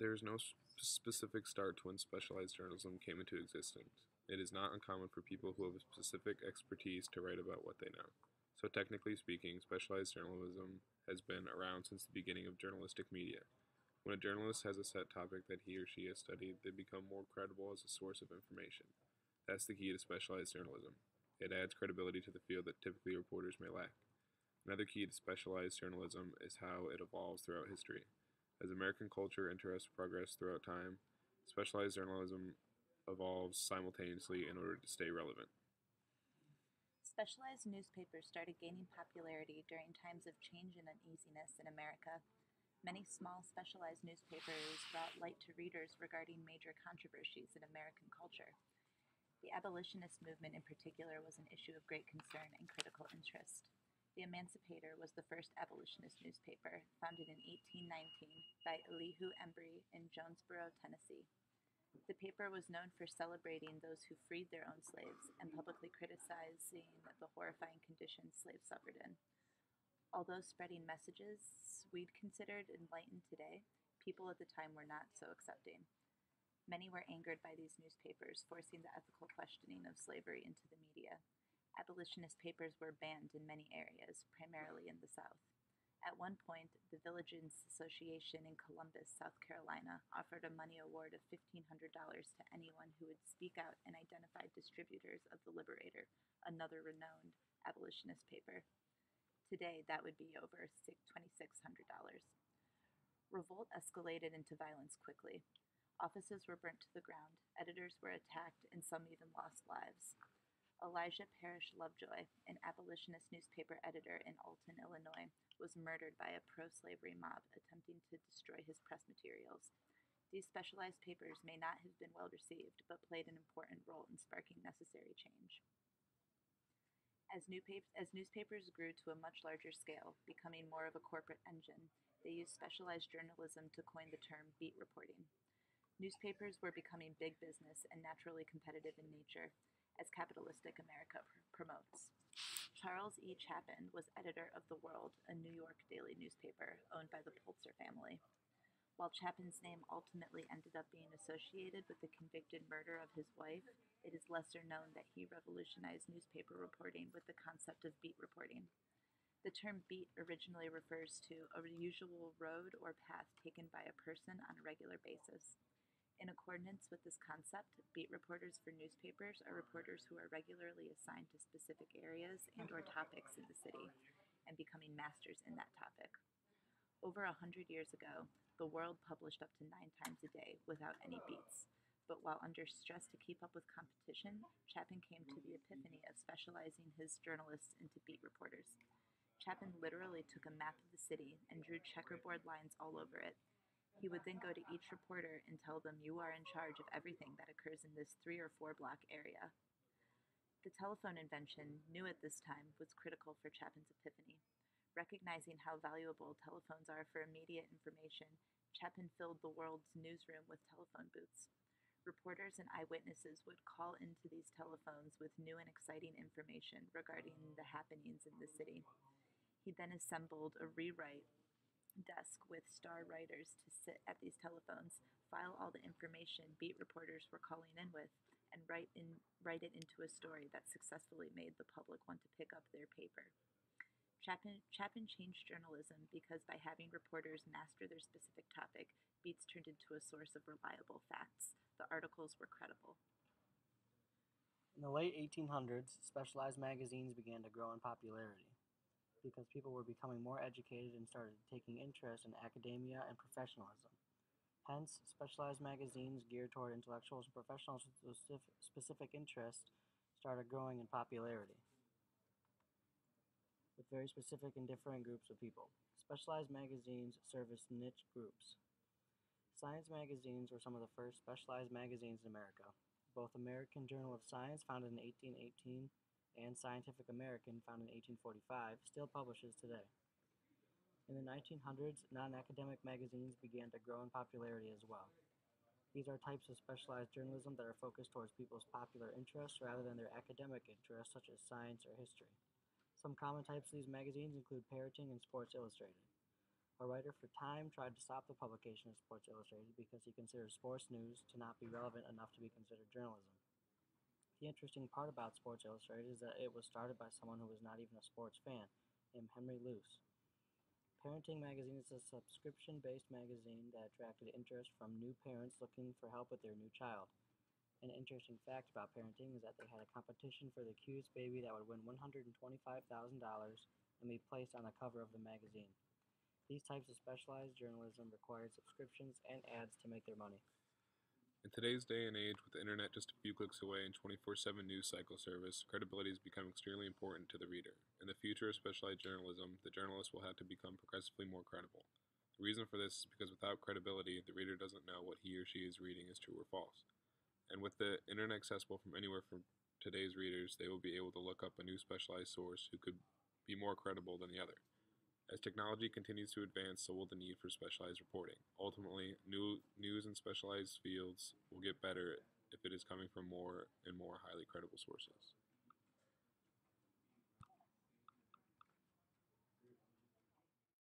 There is no specific start to when specialized journalism came into existence. It is not uncommon for people who have a specific expertise to write about what they know. So, technically speaking, specialized journalism has been around since the beginning of journalistic media. When a journalist has a set topic that he or she has studied, they become more credible as a source of information. That's the key to specialized journalism. It adds credibility to the field that typically reporters may lack. Another key to specialized journalism is how it evolves throughout history. As American culture interests progress throughout time, specialized journalism evolves simultaneously in order to stay relevant. Specialized newspapers started gaining popularity during times of change and uneasiness in America. Many small specialized newspapers brought light to readers regarding major controversies in American culture. The abolitionist movement in particular was an issue of great concern and critical interest. The Emancipator was the first abolitionist newspaper, founded in 1819 by Elihu Embry in Jonesboro, Tennessee. The paper was known for celebrating those who freed their own slaves and publicly criticizing the horrifying conditions slaves suffered in. Although spreading messages we'd considered enlightened today, people at the time were not so accepting. Many were angered by these newspapers, forcing the ethical questioning of slavery into the media. Abolitionist papers were banned in many areas, primarily in the South. At one point, the Villages Association in Columbus, South Carolina, offered a money award of $1,500 to anyone who would speak out and identify distributors of The Liberator, another renowned abolitionist paper. Today, that would be over $2,600. Revolt escalated into violence quickly. Offices were burnt to the ground, editors were attacked, and some even lost lives. Elijah Parrish Lovejoy, an abolitionist newspaper editor in Alton, Illinois, was murdered by a pro slavery mob attempting to destroy his press materials. These specialized papers may not have been well received, but played an important role in sparking necessary change. As newspapers grew to a much larger scale, becoming more of a corporate engine, they used specialized journalism to coin the term beat reporting. Newspapers were becoming big business and naturally competitive in nature, as capitalistic America promotes. Charles E. Chapin was editor of The World, a New York daily newspaper owned by the Pulitzer family. While Chapin's name ultimately ended up being associated with the convicted murder of his wife, it is lesser known that he revolutionized newspaper reporting with the concept of beat reporting. The term beat originally refers to a usual road or path taken by a person on a regular basis. In accordance with this concept, beat reporters for newspapers are reporters who are regularly assigned to specific areas and/or topics in the city and becoming masters in that topic. Over 100 years ago, the World published up to 9 times a day without any beats. But while under stress to keep up with competition, Chapin came to the epiphany of specializing his journalists into beat reporters. Chapin literally took a map of the city and drew checkerboard lines all over it. He would then go to each reporter and tell them, "You are in charge of everything that occurs in this 3 or 4 block area." The telephone invention, new at this time, was critical for Chapin's epiphany. Recognizing how valuable telephones are for immediate information, Chapin filled the World's newsroom with telephone booths. Reporters and eyewitnesses would call into these telephones with new and exciting information regarding the happenings in the city. He then assembled a rewrite desk with star writers to sit at these telephones, file all the information beat reporters were calling in with, and write it into a story that successfully made the public want to pick up their paper. Chapin changed journalism because by having reporters master their specific topic, beats turned into a source of reliable facts. The articles were credible. In the late 1800s, specialized magazines began to grow in popularity because people were becoming more educated and started taking interest in academia and professionalism. Hence, specialized magazines geared toward intellectuals and professionals with specific interests started growing in popularity with very specific and differing groups of people. Specialized magazines serviced niche groups. Science magazines were some of the first specialized magazines in America. Both American Journal of Science, founded in 1818, and Scientific American, founded in 1845, still publishes today. In the 1900s, non-academic magazines began to grow in popularity as well. These are types of specialized journalism that are focused towards people's popular interests rather than their academic interests, such as science or history. Some common types of these magazines include parroting and Sports Illustrated. A writer for Time tried to stop the publication of Sports Illustrated because he considered sports news to not be relevant enough to be considered journalism. The interesting part about Sports Illustrated is that it was started by someone who was not even a sports fan, named Henry Luce. Parenting Magazine is a subscription-based magazine that attracted interest from new parents looking for help with their new child. An interesting fact about Parenting is that they had a competition for the cutest baby that would win $125,000 and be placed on the cover of the magazine. These types of specialized journalism required subscriptions and ads to make their money. In today's day and age, with the internet just a few clicks away and 24/7 news cycle service, credibility has become extremely important to the reader. In the future of specialized journalism, the journalist will have to become progressively more credible. The reason for this is because without credibility, the reader doesn't know what he or she is reading is true or false. And with the internet accessible from anywhere from today's readers, they will be able to look up a new specialized source who could be more credible than the other. As technology continues to advance, so will the need for specialized reporting. Ultimately, news in specialized fields will get better if it is coming from more and more highly credible sources.